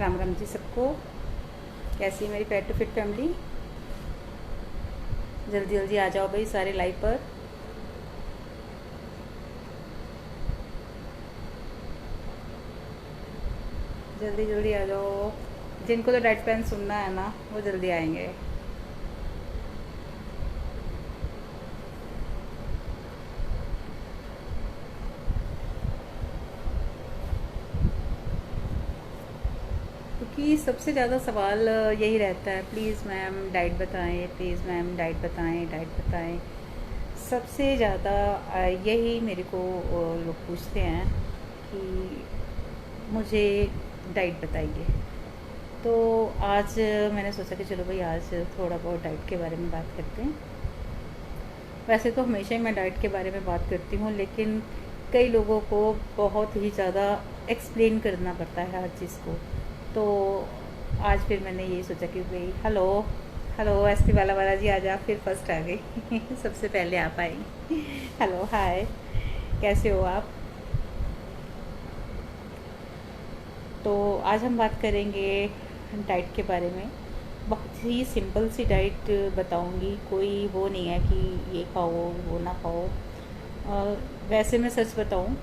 राम राम जी सबको। कैसी है मेरी पेट टू फिट फैमिली? जल्दी जल्दी आ जाओ भाई सारे लाइव पर। जल्दी जल्दी आ जाओ। जिनको तो डाइट प्लान सुनना है ना वो जल्दी आएंगे। क्योंकि सबसे ज़्यादा सवाल यही रहता है, प्लीज़ मैम डाइट बताएं, प्लीज़ मैम डाइट बताएं, डाइट बताएं। सबसे ज़्यादा यही मेरे को लोग पूछते हैं कि मुझे डाइट बताइए। तो आज मैंने सोचा कि चलो भाई आज थोड़ा बहुत डाइट के बारे में बात करते हैं। वैसे तो हमेशा ही मैं डाइट के बारे में बात करती हूँ, लेकिन कई लोगों को बहुत ही ज़्यादा एक्सप्लेन करना पड़ता है हर चीज़ को। तो आज फिर मैंने यही सोचा कि भाई हेलो हेलो एसपी वाला जी आ जा, फिर फर्स्ट आ गई सबसे पहले आप आई। हेलो हाय, कैसे हो आप? तो आज हम बात करेंगे डाइट के बारे में। बहुत ही सिंपल सी डाइट बताऊंगी, कोई वो नहीं है कि ये खाओ वो ना खाओ। वैसे मैं सच बताऊं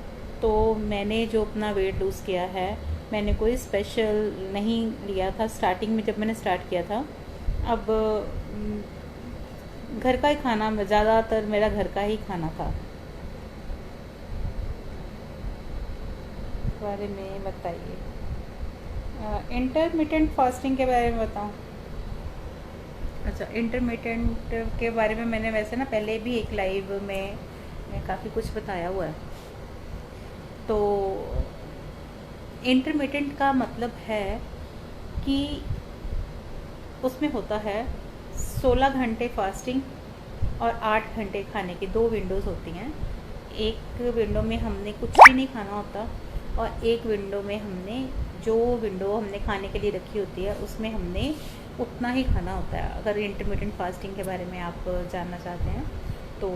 तो मैंने जो अपना वेट लूज़ किया है, मैंने कोई स्पेशल नहीं लिया था स्टार्टिंग में जब मैंने स्टार्ट किया था। अब घर का ही खाना, ज़्यादातर मेरा घर का ही खाना था। इस बारे में बताइए। इंटरमिटेंट फास्टिंग के बारे में बताऊं? अच्छा, इंटरमिटेंट के बारे में मैंने वैसे ना पहले भी एक लाइव में काफ़ी कुछ बताया हुआ है। तो इंटरमिटेंट का मतलब है कि उसमें होता है 16 घंटे फास्टिंग और 8 घंटे खाने की, दो विंडोज़ होती हैं। एक विंडो में हमने कुछ भी नहीं खाना होता और एक विंडो में हमने जो विंडो हमने खाने के लिए रखी होती है उसमें हमने उतना ही खाना होता है। अगर इंटरमिटेंट फास्टिंग के बारे में आप जानना चाहते हैं तो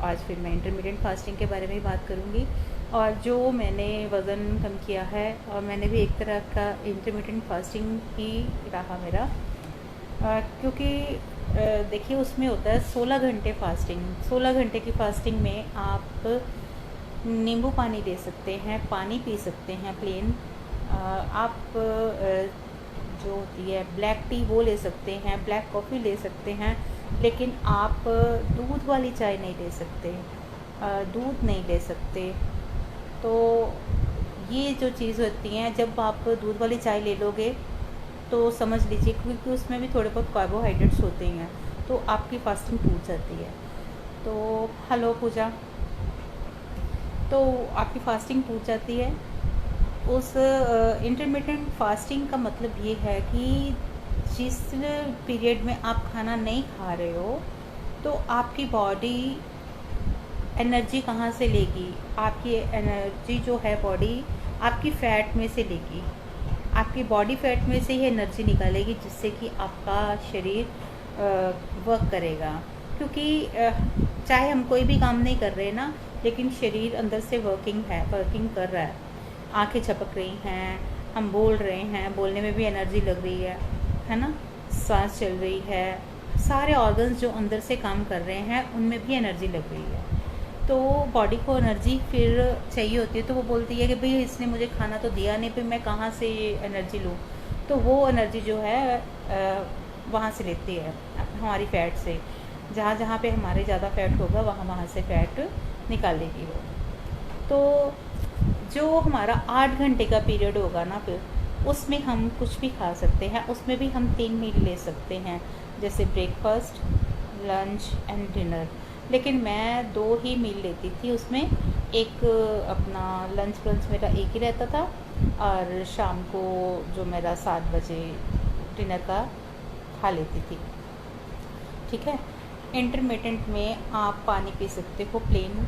आज फिर मैं इंटरमिटेंट फास्टिंग के बारे में ही बात करूँगी। और जो मैंने वज़न कम किया है, और मैंने भी एक तरह का इंटरमिटेंट फास्टिंग ही रहा मेरा। क्योंकि देखिए उसमें होता है 16 घंटे फास्टिंग। 16 घंटे की फास्टिंग में आप नींबू पानी ले सकते हैं, पानी पी सकते हैं प्लेन। आप जो होती है ब्लैक टी वो ले सकते हैं, ब्लैक कॉफ़ी ले सकते हैं, लेकिन आप दूध वाली चाय नहीं ले सकते, दूध नहीं ले सकते। तो ये जो चीज़ होती हैं, जब आप दूध वाली चाय ले लोगे तो समझ लीजिए, क्योंकि उसमें भी थोड़े बहुत कार्बोहाइड्रेट्स होते हैं, तो आपकी फास्टिंग टूट जाती है। तो हेलो पूजा, तो आपकी फास्टिंग टूट जाती है। उस इंटरमिटेंट फास्टिंग का मतलब ये है कि जिस पीरियड में आप खाना नहीं खा रहे हो तो आपकी बॉडी एनर्जी कहाँ से लेगी? आपकी एनर्जी जो है बॉडी आपकी फ़ैट में से लेगी, आपकी बॉडी फैट में से ही एनर्जी निकालेगी, जिससे कि आपका शरीर वर्क करेगा। क्योंकि चाहे हम कोई भी काम नहीं कर रहे ना, लेकिन शरीर अंदर से वर्किंग कर रहा है। आंखें झपक रही हैं, हम बोल रहे हैं, बोलने में भी एनर्जी लग रही है ना, सांस चल रही है, सारे ऑर्गन्स जो अंदर से काम कर रहे हैं उनमें भी एनर्जी लग रही है। तो बॉडी को एनर्जी फिर चाहिए होती है, तो वो बोलती है कि भाई इसने मुझे खाना तो दिया नहीं, फिर मैं कहाँ से एनर्जी लूँ? तो वो एनर्जी जो है वहाँ से लेती है, हमारी फ़ैट से। जहाँ जहाँ पे हमारे ज़्यादा फ़ैट होगा वहाँ वहाँ से फ़ैट निकालेगी वो। तो जो हमारा 8 घंटे का पीरियड होगा ना, फिर उसमें हम कुछ भी खा सकते हैं। उसमें भी हम 3 मील ले सकते हैं, जैसे ब्रेकफास्ट, लंच एंड डिनर। लेकिन मैं 2 ही मील लेती थी उसमें। एक अपना लंच ब्रंच मेरा एक ही रहता था, और शाम को जो मेरा 7 बजे डिनर का खा लेती थी। ठीक है। इंटरमिटेंट में आप पानी पी सकते हो प्लेन,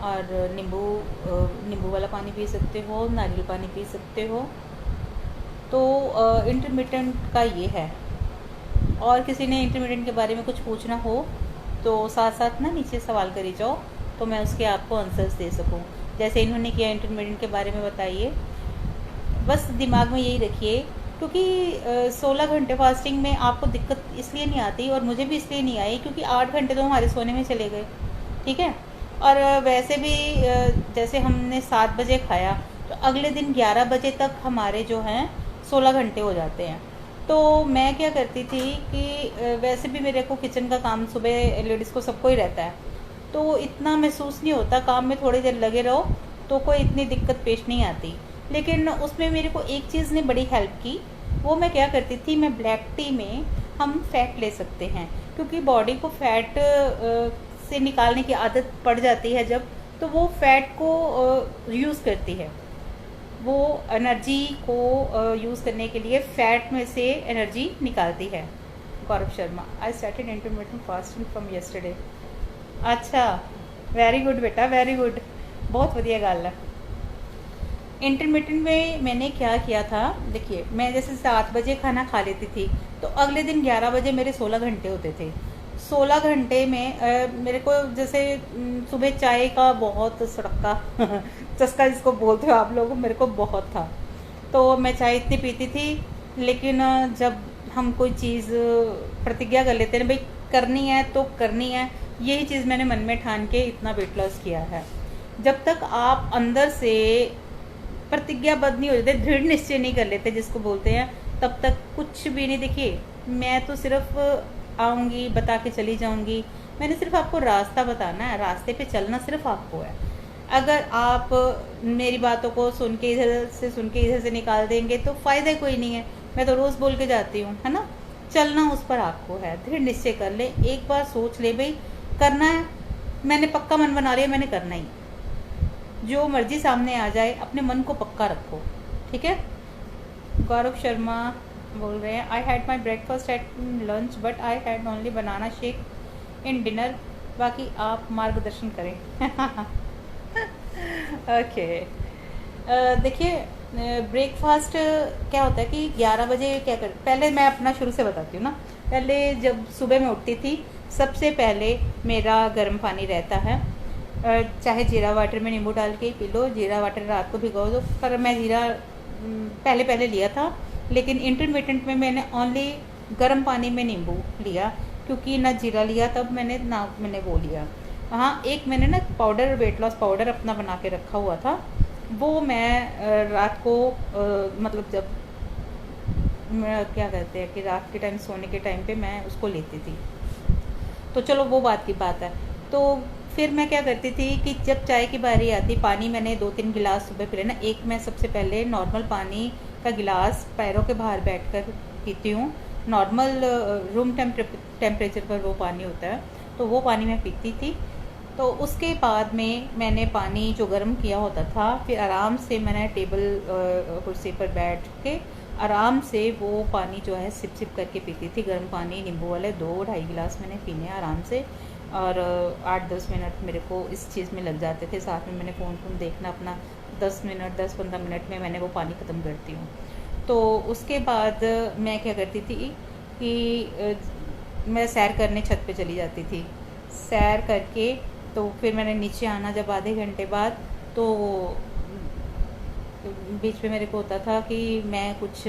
और नींबू वाला पानी पी सकते हो, नारियल पानी पी सकते हो। तो इंटरमिटेंट का ये है। और किसी ने इंटरमिटेंट के बारे में कुछ पूछना हो तो साथ साथ ना नीचे सवाल करी जाओ, तो मैं उसके आपको आंसर्स दे सकूं। जैसे इन्होंने किया इंटरमीडिएट के बारे में बताइए। बस दिमाग में यही रखिए, क्योंकि 16 घंटे फास्टिंग में आपको दिक्कत इसलिए नहीं आती, और मुझे भी इसलिए नहीं आई, क्योंकि 8 घंटे तो हमारे सोने में चले गए, ठीक है। और वैसे भी जैसे हमने 7 बजे खाया तो अगले दिन 11 बजे तक हमारे जो हैं 16 घंटे हो जाते हैं। तो मैं क्या करती थी कि वैसे भी मेरे को किचन का काम सुबह लेडीज़ को सबको ही रहता है, तो इतना महसूस नहीं होता, काम में थोड़ी देर लगे रहो तो कोई इतनी दिक्कत पेश नहीं आती। लेकिन उसमें मेरे को एक चीज़ ने बड़ी हेल्प की, वो मैं क्या करती थी, मैं ब्लैक टी में हम फ़ैट ले सकते हैं, क्योंकि बॉडी को फ़ैट से निकालने की आदत पड़ जाती है जब, तो वो फ़ैट को यूज़ करती है, वो एनर्जी को यूज़ करने के लिए फ़ैट में से एनर्जी निकालती है। Gaurav Sharma, I started intermittent fasting from yesterday. अच्छा, वेरी गुड बेटा, वेरी गुड, बहुत बढ़िया गल है। इंटरमिटेंट में मैंने क्या किया था, देखिए मैं जैसे 7 बजे खाना खा लेती थी, तो अगले दिन 11 बजे मेरे 16 घंटे होते थे। 16 घंटे में मेरे को जैसे सुबह चाय का बहुत सड़का चस्का जिसको बोलते हो आप लोग, मेरे को बहुत था, तो मैं चाय इतनी पीती थी। लेकिन जब हम कोई चीज़ प्रतिज्ञा कर लेते हैं भाई करनी है तो करनी है, यही चीज़ मैंने मन में ठान के इतना वेट लॉस किया है। जब तक आप अंदर से प्रतिज्ञाबद्ध नहीं हो जाते, दृढ़ निश्चय नहीं कर लेते जिसको बोलते हैं, तब तक कुछ भी नहीं। देखिए मैं तो सिर्फ आऊँगी, बता के चली जाऊँगी, मैंने सिर्फ आपको रास्ता बताना है, रास्ते पे चलना सिर्फ आपको है। अगर आप मेरी बातों को सुन के इधर से निकाल देंगे तो फ़ायदा कोई नहीं है। मैं तो रोज़ बोल के जाती हूँ, है ना। चलना उस पर आपको है, दृढ़ निश्चय कर ले, एक बार सोच ले भाई करना है, मैंने पक्का मन बना लिया, मैंने करना ही, जो मर्जी सामने आ जाए अपने मन को पक्का रखो, ठीक है। गौरव शर्मा बोल रहे हैं, I had my breakfast at lunch but I had only banana shake in dinner, बाकी आप मार्गदर्शन करें। ओके, देखिए ब्रेकफास्ट क्या होता है कि 11 बजे क्या कर, पहले मैं अपना शुरू से बताती हूँ ना। पहले जब सुबह मैं उठती थी, सबसे पहले मेरा गर्म पानी रहता है, चाहे जीरा वाटर में नींबू डाल के पी लो, जीरा वाटर रात को भिगो दो, पर मैं जीरा पहले लिया था, लेकिन इंटरमिटेंट में मैंने ओनली गर्म पानी में नींबू लिया, क्योंकि ना जीरा लिया तब मैंने वो लिया। हाँ, एक मैंने ना पाउडर, वेट लॉस पाउडर अपना बना के रखा हुआ था, वो मैं रात को मतलब जब क्या कहते हैं कि रात के टाइम सोने के टाइम पे मैं उसको लेती थी, तो चलो वो बात की बात है। तो फिर मैं क्या करती थी कि जब चाय की बारी आती, पानी मैंने 2-3 गिलास सुबह पी लेना। एक मैं सबसे पहले नॉर्मल पानी का गिलास पैरों के बाहर बैठकर पीती हूँ, नॉर्मल रूम टेम्परेचर पर वो पानी होता है, तो वो पानी मैं पीती थी। तो उसके बाद में मैंने पानी जो गर्म किया होता था, फिर आराम से मैंने टेबल कुर्सी पर बैठ के आराम से वो पानी जो है सिप सिप करके पीती थी। गर्म पानी नींबू वाले 2-2.5 गिलास मैंने पीने आराम से, और 8-10 मिनट मेरे को इस चीज़ में लग जाते थे। साथ में मैंने फ़ोन देखना अपना 10-15 मिनट में मैंने वो पानी ख़त्म करती हूँ। तो उसके बाद मैं क्या करती थी कि मैं सैर करने छत पे चली जाती थी। सैर करके तो फिर मैंने नीचे आना जब आधे घंटे बाद, तो बीच में मेरे को होता था कि मैं कुछ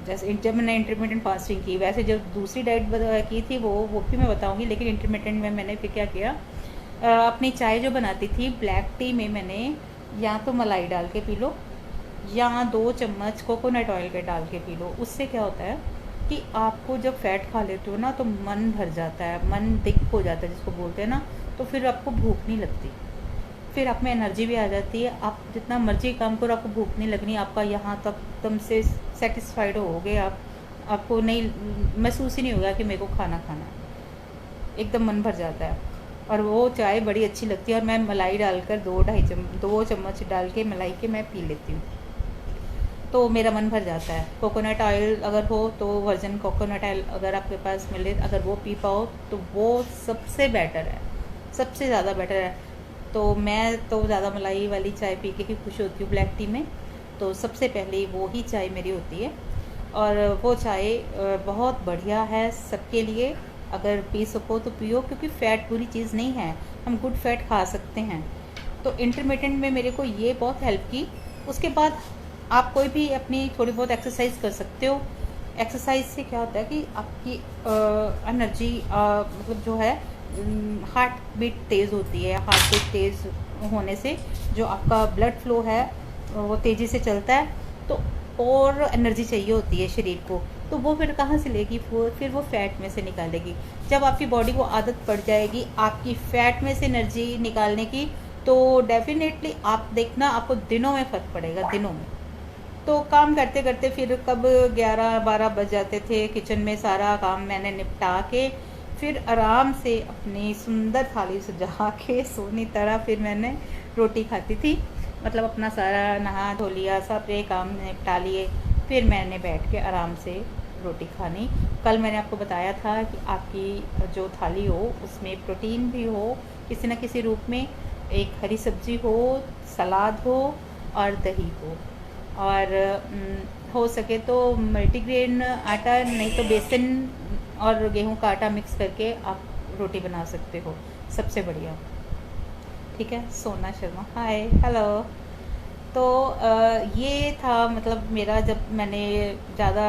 जैसे जब मैंने इंटरमिटेंट फास्टिंग की, वैसे जब दूसरी डाइट की थी वो भी मैं बताऊंगी, लेकिन इंटरमिटेंट में मैंने फिर क्या किया, अपनी चाय जो बनाती थी ब्लैक टी में मैंने या तो मलाई डाल के पी लो या 2 चम्मच कोकोनट ऑयल के डाल के पी लो। उससे क्या होता है कि आपको जब फैट खा लेते हो ना तो मन भर जाता है, मन दिक हो जाता है जिसको बोलते हैं ना, तो फिर आपको भूख नहीं लगती, फिर आप में एनर्जी भी आ जाती है, आप जितना मर्जी काम करो आपको भूख नहीं लगनी, आपका यहाँ तक एकदम से सेटिस्फाइड होगे आप, आपको नहीं महसूस ही नहीं होगा कि मेरे को खाना खाना, एकदम मन भर जाता है। और वो चाय बड़ी अच्छी लगती है, और मैं मलाई डालकर 2 चम्मच डाल के मलाई के मैं पी लेती हूँ, तो मेरा मन भर जाता है। कोकोनट ऑयल अगर हो तो वर्जन कोकोनट ऑयल अगर आपके पास मिले, अगर वो पी पाओ तो वो सबसे बेटर है, सबसे ज़्यादा बेटर है। तो मैं तो ज़्यादा मलाई वाली चाय पी के ही खुश होती हूँ ब्लैक टी में, तो सबसे पहले वो ही चाय मेरी होती है, और वो चाय बहुत बढ़िया है सबके लिए। अगर पी सको तो पियो, क्योंकि फ़ैट बुरी चीज़ नहीं है, हम गुड फैट खा सकते हैं। तो इंटरमिटेंट में मेरे को ये बहुत हेल्प की। उसके बाद आप कोई भी अपनी थोड़ी बहुत एक्सरसाइज कर सकते हो। एक्सरसाइज से क्या होता है कि आपकी एनर्जी मतलब जो है हार्ट बीट तेज़ होती है। हार्ट बीट तेज़ होने से जो आपका ब्लड फ्लो है वो तेज़ी से चलता है, तो और एनर्जी चाहिए होती है शरीर को, तो वो फिर कहाँ से लेगी? वो फिर वो फैट में से निकालेगी। जब आपकी बॉडी को आदत पड़ जाएगी आपकी फैट में से एनर्जी निकालने की, तो डेफिनेटली आप देखना आपको दिनों में फ़र्क पड़ेगा, दिनों में। तो काम करते करते फिर कब 11-12 बज जाते थे। किचन में सारा काम मैंने निपटा के फिर आराम से अपनी सुंदर थाली सजा के सोनी तरह फिर मैंने रोटी खाती थी। मतलब अपना सारा नहा धो लिया, सारे काम निपटा लिए, फिर मैंने बैठ के आराम से रोटी खानी। कल मैंने आपको बताया था कि आपकी जो थाली हो उसमें प्रोटीन भी हो किसी न किसी रूप में, एक हरी सब्जी हो, सलाद हो और दही हो, और हो सके तो मल्टीग्रेन आटा, नहीं तो बेसन और गेहूं का आटा मिक्स करके आप रोटी बना सकते हो, सबसे बढ़िया। ठीक है, सोना शर्मा, हाय, हेलो। तो ये था मतलब मेरा, जब मैंने ज़्यादा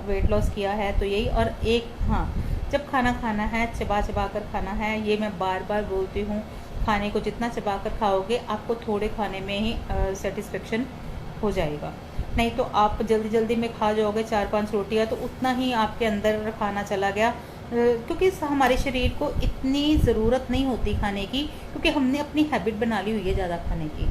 वेट लॉस किया है तो यही। और एक, हाँ, जब खाना खाना है चबा चबा कर खाना है, ये मैं बार बार बोलती हूँ। खाने को जितना चबा कर खाओगे आपको थोड़े खाने में ही सेटिस्फेक्शन हो जाएगा। नहीं तो आप जल्दी जल्दी में खा जाओगे 4-5 रोटियाँ, तो उतना ही आपके अंदर खाना चला गया, क्योंकि हमारे शरीर को इतनी ज़रूरत नहीं होती खाने की, क्योंकि हमने अपनी हैबिट बना ली हुई है ज़्यादा खाने की।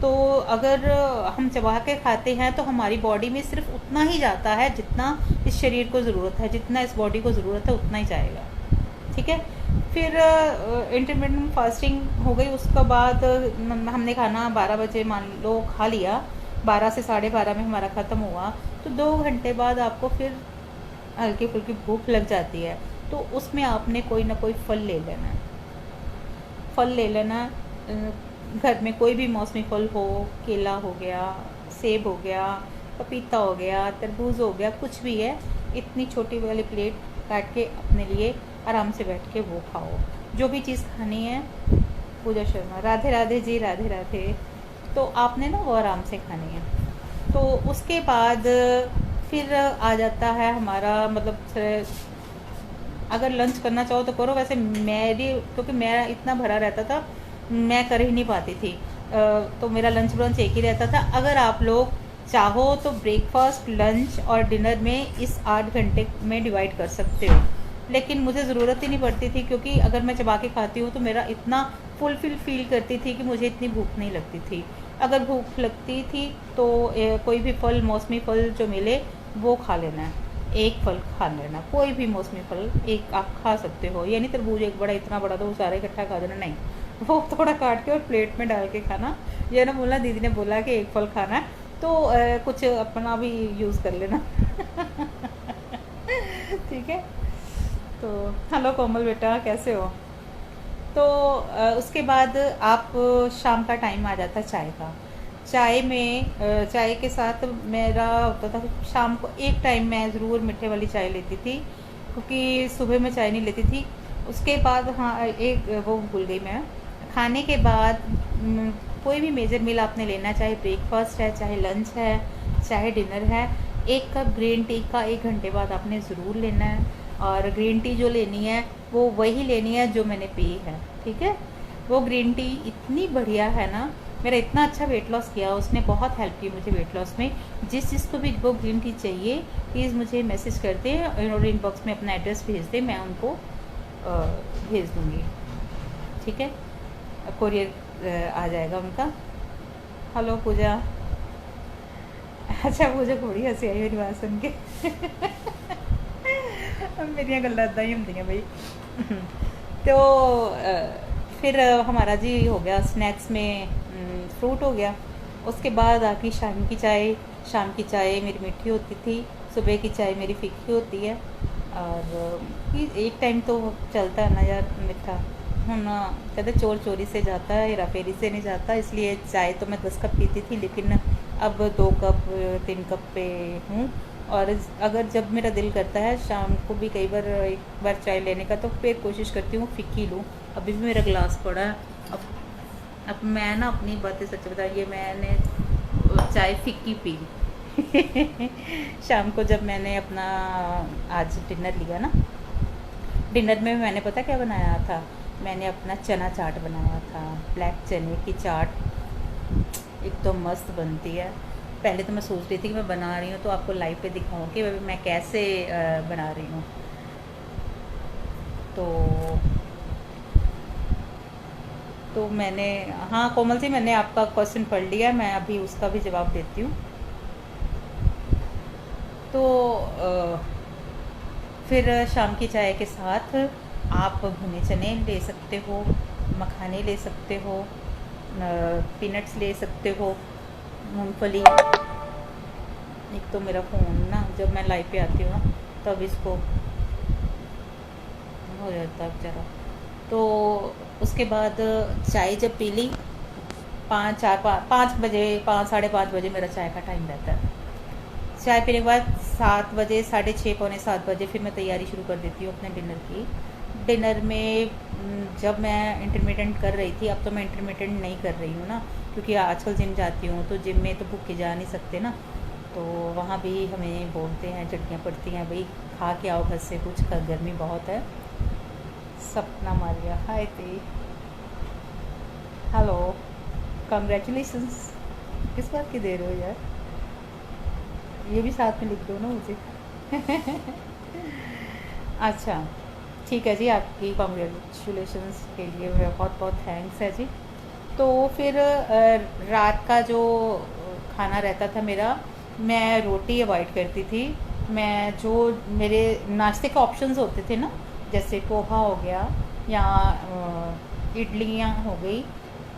तो अगर हम चबा के खाते हैं तो हमारी बॉडी में सिर्फ उतना ही जाता है जितना इस शरीर को ज़रूरत है, जितना इस बॉडी को ज़रूरत है उतना ही जाएगा। ठीक है, फिर इंटरमिटेंट फास्टिंग हो गई। उसके बाद हमने खाना 12 बजे मान लो खा लिया, 12 से 12:30 में हमारा ख़त्म हुआ, तो 2 घंटे बाद आपको फिर हल्की फुल्की भूख लग जाती है, तो उसमें आपने कोई ना कोई फल ले लेना है। फल ले लेना, घर में कोई भी मौसमी फल हो, केला हो गया, सेब हो गया, पपीता हो गया, तरबूज हो गया, कुछ भी है, इतनी छोटी वाली प्लेट काट के अपने लिए आराम से बैठ के वो खाओ, जो भी चीज़ खानी है। पूजा शर्मा, राधे राधे जी, राधे राधे। तो आपने ना वो आराम से खानी है। तो उसके बाद फिर आ जाता है हमारा, मतलब अगर लंच करना चाहो तो करो। वैसे मेरी, क्योंकि मेरा इतना भरा रहता था, मैं कर ही नहीं पाती थी, तो मेरा लंच ब्रंच एक ही रहता था। अगर आप लोग चाहो तो ब्रेकफास्ट, लंच और डिनर में इस 8 घंटे में डिवाइड कर सकते हो, लेकिन मुझे ज़रूरत ही नहीं पड़ती थी, क्योंकि अगर मैं चबा के खाती हूँ तो मेरा इतना फुलफिल फील करती थी कि मुझे इतनी भूख नहीं लगती थी। अगर भूख लगती थी तो कोई भी फल, मौसमी फल जो मिले वो खा लेना है, एक फल खा लेना, कोई भी मौसमी फल एक आप खा सकते हो। यानी तरबूज एक बड़ा, इतना बड़ा तो वो सारा इकट्ठा खा देना, नहीं, वो थोड़ा काट के और प्लेट में डाल के खाना। ये ना बोला, दीदी ने बोला कि एक फल खाना है, तो कुछ अपना भी यूज़ कर लेना। ठीक है। तो हेलो कोमल बेटा, कैसे हो? तो उसके बाद आप, शाम का टाइम आ जाता चाय का। चाय में चाय के साथ मेरा होता था शाम को एक टाइम मैं ज़रूर मीठे वाली चाय लेती थी, क्योंकि सुबह में चाय नहीं लेती थी। उसके बाद, हाँ, एक वो भूल गई मैं, खाने के बाद कोई भी मेजर मील आपने लेना है, चाहे ब्रेकफास्ट है, चाहे लंच है, चाहे डिनर है, 1 कप ग्रीन टी का 1 घंटे बाद आपने ज़रूर लेना है। और ग्रीन टी जो लेनी है वो वही लेनी है जो मैंने पी है। ठीक है, वो ग्रीन टी इतनी बढ़िया है ना, मेरा इतना अच्छा वेट लॉस किया, उसने बहुत हेल्प की मुझे वेट लॉस में। जिस को भी वो ग्रीन टी चाहिए प्लीज़ मुझे मैसेज कर दें और इनबॉक्स में अपना एड्रेस भेज दें, मैं उनको भेज दूँगी। ठीक है, कोरियर आ जाएगा उनका। हेलो पूजा। अच्छा, पूजा थोड़ी हंसी आई मेरी बात सुन के। मेरिया गल्लां इदां ही होंदियां बई। तो फिर हमारा जी हो गया स्नैक्स में फ्रूट हो गया। उसके बाद आके शाम की चाय। शाम की चाय मेरी मीठी होती थी, सुबह की चाय मेरी फीकी होती है। और एक टाइम तो चलता है ना यार मीठा। हम कहते चोर चोरी से जाता है, हेरा फेरी से नहीं जाता। इसलिए चाय तो मैं 10 कप पीती थी, लेकिन अब 2 कप 3 कप पे हूँ। और अगर जब मेरा दिल करता है शाम को भी कई बार एक बार चाय लेने का, तो फिर कोशिश करती हूँ फीकी लूँ। अभी भी मेरा गिलास पड़ा है। अब मैं ना अपनी बातें सच बताइए, मैंने चाय फीकी पी, शाम को जब मैंने अपना आज डिनर लिया ना, डिनर में मैंने पता क्या बनाया था, मैंने अपना चना चाट बनाया था, ब्लैक चने की चाट, एकदम मस्त बनती है। पहले तो मैं सोच रही थी कि मैं बना रही हूँ तो आपको लाइव पे दिखाऊँ कि मैं कैसे बना रही हूँ। तो मैंने, हाँ कोमल जी, मैंने आपका क्वेश्चन पढ़ लिया, मैं अभी उसका भी जवाब देती हूँ। तो फिर शाम की चाय के साथ आप भुने चने ले सकते हो, मखाने ले सकते हो, पीनट्स ले सकते हो, मूंगफली। एक तो मेरा फ़ोन ना जब मैं लाइव पे आती हूँ ना तब इसको हो जाता है बेचारा। तो उसके बाद चाय जब पी ली, 5 बजे, 5 साढ़े 5 बजे मेरा चाय का टाइम रहता है। चाय पीने के बाद 7 बजे, 6:30 पौने 7 बजे फिर मैं तैयारी शुरू कर देती हूँ अपने डिनर की। डिनर में जब मैं इंटरमीडिएट कर रही थी, अब तो मैं इंटरमीडिएट नहीं कर रही हूँ ना, क्योंकि आजकल जिम जाती हूँ तो जिम में तो भूखे जा नहीं सकते ना, तो वहाँ भी हमें बोलते हैं, झटकियाँ पड़ती हैं, भाई खा के आओ घर से कुछ, गर्मी बहुत है। सपना मारिया, हाय ती, हेलो, कंग्रेचुलेशंस। किस बात की दे रहे हो यार, ये भी साथ में लिख दो ना मुझे। अच्छा ठीक है जी, आपकी कॉन्ग्रेचुलेशंस के लिए बहुत बहुत थैंक्स है जी। तो फिर रात का जो खाना रहता था मेरा, मैं रोटी अवॉइड करती थी। मैं जो मेरे नाश्ते के ऑप्शंस होते थे ना, जैसे पोहा हो गया या इडलियाँ हो गई।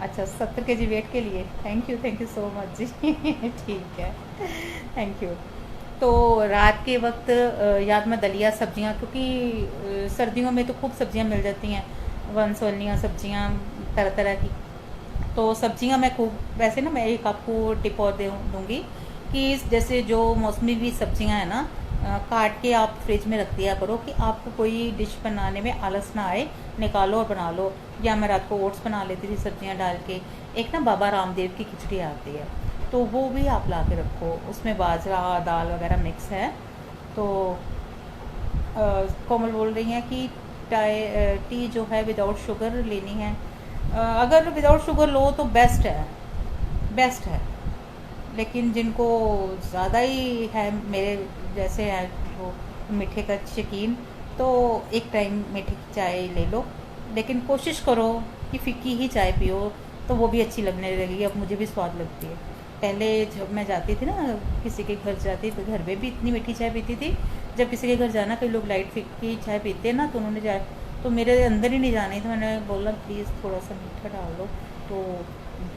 अच्छा 70 kg वेट के लिए थैंक यू सो मच जी। ठीक है, थैंक यू। तो रात के वक्त या तो मैं दलिया सब्जियां, क्योंकि सर्दियों में तो खूब सब्जियां मिल जाती हैं, वनसवलियाँ सब्जियां तरह तरह की। तो सब्जियां मैं खूब, वैसे ना मैं एक आपको टिप और दे दूँगी कि जैसे जो मौसमी भी सब्जियां हैं ना, काट के आप फ्रिज में रख दिया करो कि आपको कोई डिश बनाने में आलस ना आए, निकालो और बना लो। या मैं रात को ओट्स बना लेती थी सब्जियां डाल के। एक ना बाबा रामदेव की खिचड़ी आती है, तो वो भी आप ला के रखो, उसमें बाजरा दाल वगैरह मिक्स है। तो कोमल बोल रही हैं कि टी जो है विदाउट शुगर लेनी है। अगर विदाउट शुगर लो तो बेस्ट है, बेस्ट है। लेकिन जिनको ज़्यादा ही है, मेरे जैसे है वो मीठे का शौकीन, तो एक टाइम मीठे की चाय ले लो, लेकिन कोशिश करो कि फ़िक्की ही चाय पियो, तो वो भी अच्छी लगने लगेगी। अब मुझे भी स्वाद लगती है। पहले जब मैं जाती थी ना किसी के घर जाती, तो घर में भी इतनी मीठी चाय पीती थी। जब किसी के घर जाना, कई लोग लाइट फिक्की चाय पीते हैं ना, तो उन्होंने चाय, तो मेरे अंदर ही नहीं जानी, तो मैंने बोला प्लीज़ थोड़ा सा मीठा डाल दो। तो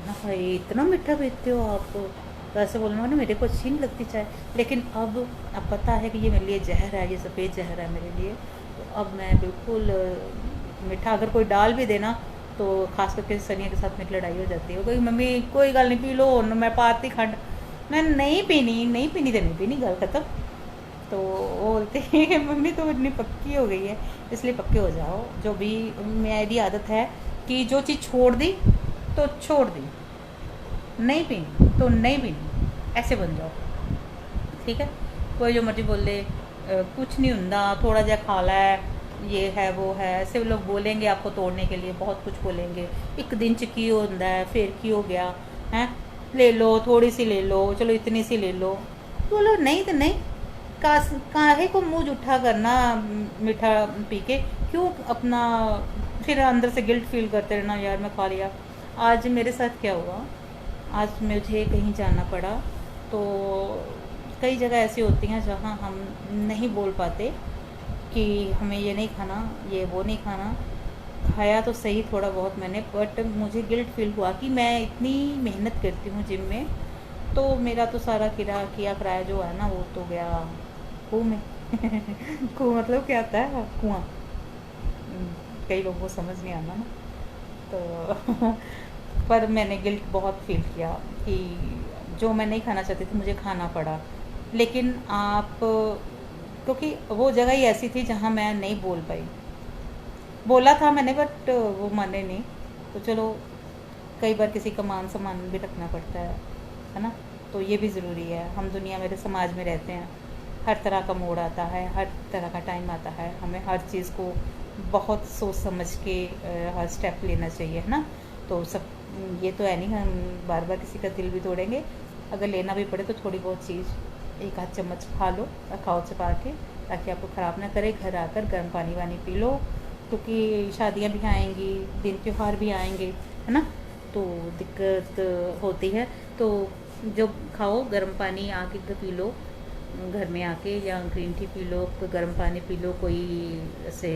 हाँ इतना मीठा पीते हो आप, तो ऐसे बोलना ना मेरे को अच्छी नहीं लगती चाय। लेकिन अब पता है कि ये मेरे लिए जहर है, ये सफ़ेद जहर है मेरे लिए। तो अब मैं बिल्कुल मीठा अगर कोई डाल भी देना, तो खास करके सनिया के साथ मेरी लड़ाई हो जाती है, कोई मम्मी कोई गल नहीं पी लो, मैं पाती खंड, मैं नहीं पीनी, नहीं पीनी तो नहीं पीनी, गल खत्म। तो वो बोलते हैं मम्मी तो इतनी पक्की हो गई है, इसलिए पक्के हो जाओ। जो भी मेरी आदत है कि जो चीज़ छोड़ दी तो छोड़ दी, नहीं पीनी तो नहीं पीनी, ऐसे बन जाओ, ठीक है। कोई जो मर्जी बोल ले, कुछ नहीं होंदा, थोड़ा जहा खा ला है, ये है वो है, ऐसे लोग बोलेंगे आपको तोड़ने के लिए, बहुत कुछ बोलेंगे। एक दिन च की होंदा है, फिर की हो गया है, ले लो थोड़ी सी ले लो, चलो इतनी सी ले लो, बोलो नहीं तो नहीं। काहे को मुंह जूठा करना मीठा पी के, क्यों अपना फिर अंदर से गिल्ट फील करते रहना, यार मैं खा लिया। आज मेरे साथ क्या हुआ, आज मुझे कहीं जाना पड़ा, तो कई जगह ऐसी होती हैं जहाँ हम नहीं बोल पाते कि हमें ये नहीं खाना, ये वो नहीं खाना। खाया तो सही थोड़ा बहुत मैंने, बट मुझे गिल्ट फील हुआ कि मैं इतनी मेहनत करती हूँ जिम में, तो मेरा तो सारा किया कराया जो है ना, वो तो गया कुएं में। कुएं मतलब क्या आता है, कुआं। कई लोगों को समझ नहीं आना ना, तो पर मैंने गिल्ट बहुत फील किया कि जो मैं नहीं खाना चाहती थी मुझे खाना पड़ा। लेकिन आप, क्योंकि वो जगह ही ऐसी थी जहाँ मैं नहीं बोल पाई, बोला था मैंने बट वो माने नहीं। तो चलो, कई बार किसी का मान सम्मान भी रखना पड़ता है, है ना। तो ये भी ज़रूरी है, हम दुनिया मेरे समाज में रहते हैं, हर तरह का मोड़ आता है, हर तरह का टाइम आता है, हमें हर चीज़ को बहुत सोच समझ के हर स्टेप लेना चाहिए, है ना। तो सब ये तो है नहीं हम बार बार किसी का दिल भी तोड़ेंगे, अगर लेना भी पड़े तो थोड़ी बहुत चीज़ एक आध चम्मच खा लो, खाओ चबा के, ताकि आपको ख़राब ना करे। घर आकर गर्म पानी वानी पी लो, क्योंकि शादियां भी आएंगी, दिन त्यौहार भी आएंगे, है ना, तो दिक्कत होती है। तो जब खाओ गर्म पानी आके पी लो घर में आके, या ग्रीन टी पी लो, कोई गर्म पानी पी लो, कोई ऐसे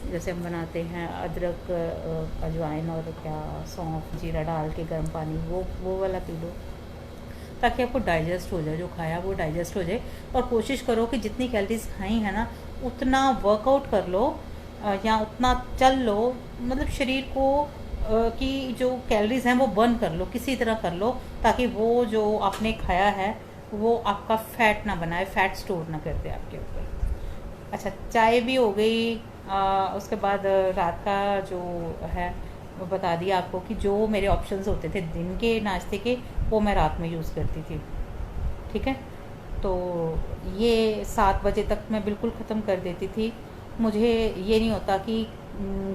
जैसे हम बनाते हैं अदरक अजवाइन और क्या सौंफ जीरा डाल के गर्म पानी, वो वाला पी लो, ताकि आपको डाइजेस्ट हो जाए, जो खाया वो डाइजेस्ट हो जाए। और कोशिश करो कि जितनी कैलोरीज खाई है ना उतना वर्कआउट कर लो, या उतना चल लो, मतलब शरीर को की जो कैलोरीज हैं वो बर्न कर लो, किसी तरह कर लो, ताकि वो जो आपने खाया है वो आपका फैट ना बनाए, फैट स्टोर ना कर दे आपके ऊपर। अच्छा, चाय भी हो गई। उसके बाद रात का जो है वो बता दिया आपको कि जो मेरे ऑप्शंस होते थे दिन के नाश्ते के, वो मैं रात में यूज़ करती थी, ठीक है। तो ये 7 बजे तक मैं बिल्कुल ख़त्म कर देती थी। मुझे ये नहीं होता कि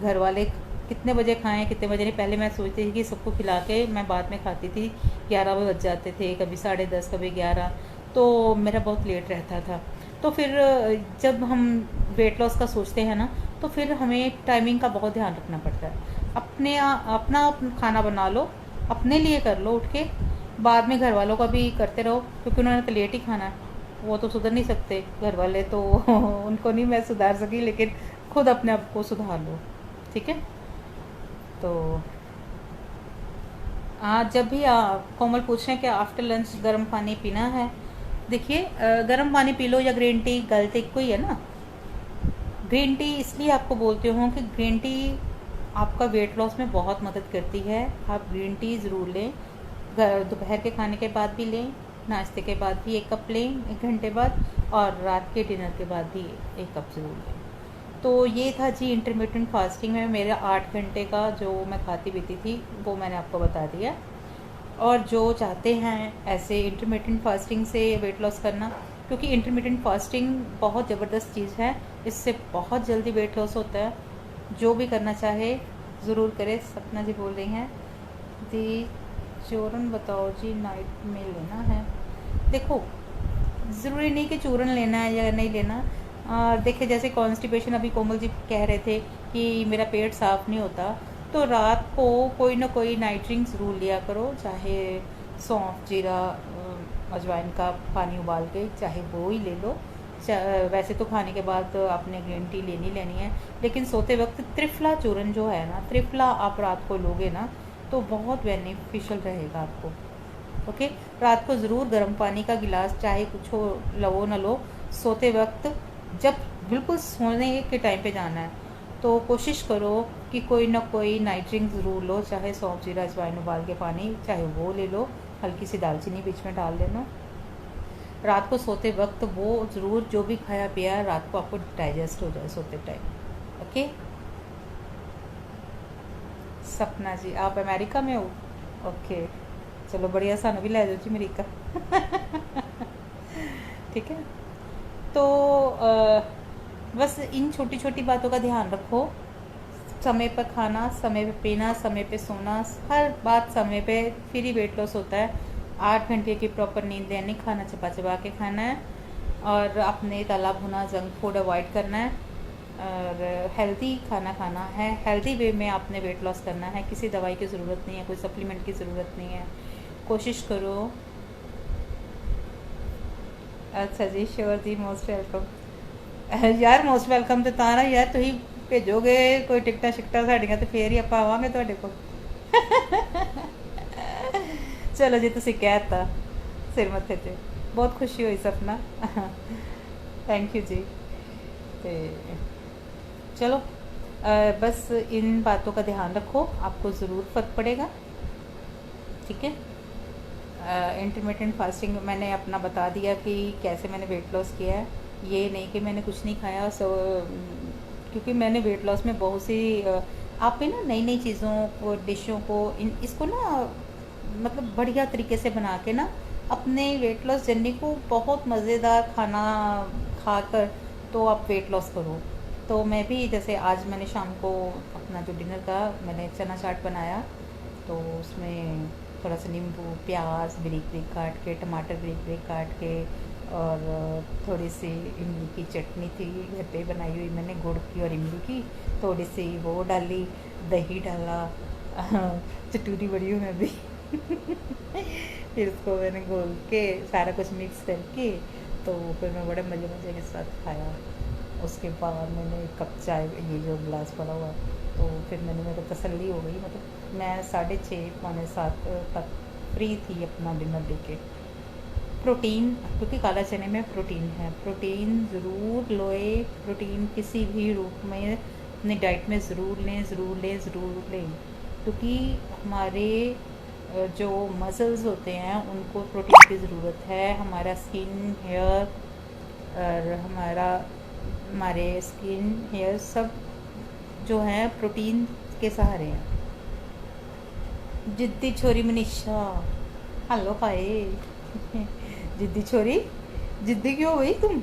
घर वाले कितने बजे खाएं कितने बजे नहीं, पहले मैं सोचती थी कि सबको खिला के मैं बाद में खाती थी। 11 बज जाते थे, कभी 10:30, कभी 11, तो मेरा बहुत लेट रहता था। तो फिर जब हम वेट लॉस का सोचते हैं ना, तो फिर हमें टाइमिंग का बहुत ध्यान रखना पड़ता है। अपना खाना बना लो, अपने लिए कर लो उठ के, बाद में घर वालों का भी करते रहो, क्योंकि उन्होंने तो लेट ही खाना है, वो तो सुधर नहीं सकते घर वाले तो उनको नहीं मैं सुधार सकी, लेकिन खुद अपने आप को सुधार लो, ठीक है। तो आज जब भी कोमल पूछ रहे हैं कि आफ्टर लंच गर्म पानी पीना है, देखिए गर्म पानी पी लो या ग्रीन टी, गलत एक कोई है ना। ग्रीन टी इसलिए आपको बोलती हूँ कि ग्रीन टी आपका वेट लॉस में बहुत मदद करती है। आप ग्रीन टी ज़रूर लें, दोपहर के खाने के बाद भी लें, नाश्ते के बाद भी 1 कप लें 1 घंटे बाद, और रात के डिनर के बाद भी 1 कप ज़रूर लें। तो ये था जी इंटरमिटेंट फास्टिंग में मेरा 8 घंटे का जो मैं खाती पीती थी वो मैंने आपको बता दिया। और जो चाहते हैं ऐसे इंटरमिटेंट फास्टिंग से वेट लॉस करना, क्योंकि इंटरमिटेंट फास्टिंग बहुत ज़बरदस्त चीज़ है, इससे बहुत जल्दी वेट लॉस होता है। जो भी करना चाहे ज़रूर करे। सपना जी बोल रही हैं दी चूरन बताओ जी नाइट में लेना है। देखो, ज़रूरी नहीं कि चूरन लेना है या नहीं लेना। देखिए जैसे कॉन्स्टिपेशन, अभी कोमल जी कह रहे थे कि मेरा पेट साफ़ नहीं होता, तो रात को कोई ना कोई नाइट ड्रिंक ज़रूर लिया करो, चाहे सौंफ जीरा अजवाइन का पानी उबाल के चाहे वो ही ले लो। वैसे तो खाने के बाद आपने ग्रीन टी लेनी है, लेकिन सोते वक्त त्रिफला चूरन जो है ना, त्रिफला आप रात को लोगे ना तो बहुत बेनिफिशियल रहेगा आपको। ओके, रात को ज़रूर गर्म पानी का गिलास, चाहे कुछ हो लो ना लो, सोते वक्त जब बिल्कुल सोने के टाइम पे जाना है तो कोशिश करो कि कोई ना कोई नाइट ड्रिंक ज़रूर लो, चाहे सौंफ जीरा अजवाइन उबाल के पानी चाहे वो ले लो, हल्की सी दालचीनी बीच में डाल लेना। रात को सोते वक्त वो ज़रूर, जो भी खाया पिया रात को आपको डाइजेस्ट हो जाए सोते टाइम। ओके। सपना जी आप अमेरिका में हो? ओके, चलो बढ़िया, सानू भी लै जाओ जी अमेरिका ठीक है। तो बस इन छोटी छोटी बातों का ध्यान रखो। समय पर खाना, समय पे पीना, समय पे सोना, हर बात समय पे, फिर ही वेट लॉस होता है। 8 घंटे की प्रॉपर नींद लेनी, खाना चबा चबा के खाना है, और अपने तला भुना जंक फूड अवॉइड करना है, और हेल्दी खाना खाना है। हेल्दी वे में आपने वेट लॉस करना है, किसी दवाई की ज़रूरत नहीं है, कोई सप्लीमेंट की ज़रूरत नहीं है। कोशिश करो। अच्छा जी, श्योर जी, मोस्ट वेलकम यार, मोस्ट वेलकम तो तारा यार तुम भेजोगे कोई टिकटा शिकटा साड़ियाँ तो फिर ही आप आवांगे तुहाडे कोल चलो जी, तुसीं कहता सिर मत्थे ते, बहुत खुशी हुई सपना थैंक यू जी। तो चलो बस इन बातों का ध्यान रखो, आपको ज़रूर फ़र्क पड़ेगा, ठीक है। इंटरमिटेंट फास्टिंग मैंने अपना बता दिया कि कैसे मैंने वेट लॉस किया है। ये नहीं कि मैंने कुछ नहीं खाया, क्योंकि मैंने वेट लॉस में बहुत सी आप भी ना नई नई चीज़ों को, डिशों को, इसको ना मतलब बढ़िया तरीके से बना के ना अपने वेट लॉस जर्नी को बहुत मज़ेदार खाना खाकर तो आप वेट लॉस करो। तो मैं भी जैसे आज मैंने शाम को अपना जो डिनर का मैंने चना चाट बनाया, तो उसमें थोड़ा सा नींबू प्याज बारीक बारीक काट के, टमाटर बारीक बारीक काट के, और थोड़ी सी इमली की चटनी थी घर पे बनाई हुई मैंने, गुड़ की और इमली की, थोड़ी सी वो डाली, दही डाला, चटूरी बड़ी हूँ मैं भी। फिर उसको मैंने घोल के सारा कुछ मिक्स करके, तो फिर मैं बड़े मज़े मज़े के साथ खाया। उसके बाद मैंने एक कप चाय, ये जो गिलास पड़ा हुआ, तो फिर मेरे को तसल्ली हो गई। मतलब मैं 6:30 पौने 7 तक फ्री थी अपना डिनर लेके। प्रोटीन, क्योंकि काला चने में प्रोटीन है, प्रोटीन ज़रूर लोए, प्रोटीन किसी भी रूप में अपनी डाइट में ज़रूर लें, ज़रूर लें, ज़रूर लें, क्योंकि हमारे जो मसल्स होते हैं उनको प्रोटीन की ज़रूरत है। हमारा स्किन, हेयर और हमारे स्किन, हेयर सब जो है प्रोटीन के सहारे हैं। जिद्दी छोरी मनीषा, हेलो हाय। जिद्दी छोरी, जिद्दी क्यों हुई तुम?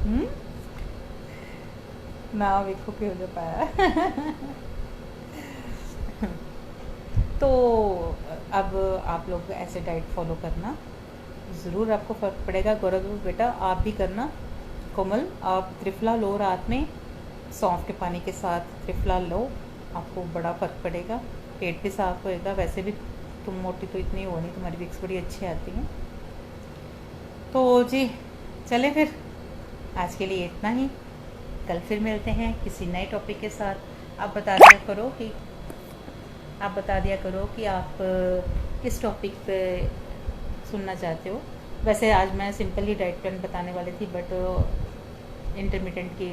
हम्म, ना देखो क्यों हो पाया। तो अब आप लोग ऐसे डाइट फॉलो करना, ज़रूर आपको फ़र्क पड़ेगा। गौरव बेटा आप भी करना। कोमल आप त्रिफला लो, रात में सौंफ के पानी के साथ त्रिफला लो, आपको बड़ा फ़र्क पड़ेगा, पेट भी साफ़ होएगा। वैसे भी तुम मोटी तो इतनी हो नहीं, तुम्हारी विक्स बड़ी अच्छी आती हैं। तो जी चलें फिर, आज के लिए इतना ही। कल फिर मिलते हैं किसी नए टॉपिक के साथ। आप बता दिया करो कि आप किस टॉपिक पे सुनना चाहते हो। वैसे आज मैं सिंपल ही डाइट प्लान बताने वाली थी, बट इंटरमिटेंट की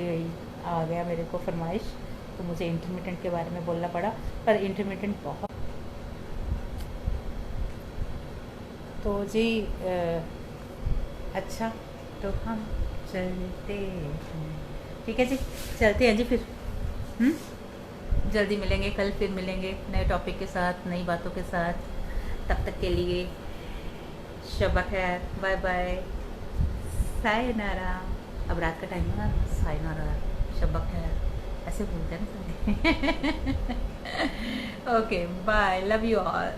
आ गया मेरे को फरमाइश, तो मुझे इंटरमिटेंट के बारे में बोलना पड़ा। पर इंटरमिटेंट बहुत, तो जी अच्छा, तो हम चलते हैं। ठीक है जी, चलते हैं जी फिर। जल्दी मिलेंगे, कल फिर मिलेंगे नए टॉपिक के साथ, नई बातों के साथ। तब तक के लिए शब्बा खैर, बाय बाय, सायनारा। अब रात का टाइम है ना, सायनारा, शब्बा खैर ऐसे बोलते हैं ना सारे। Okay bye, love you all.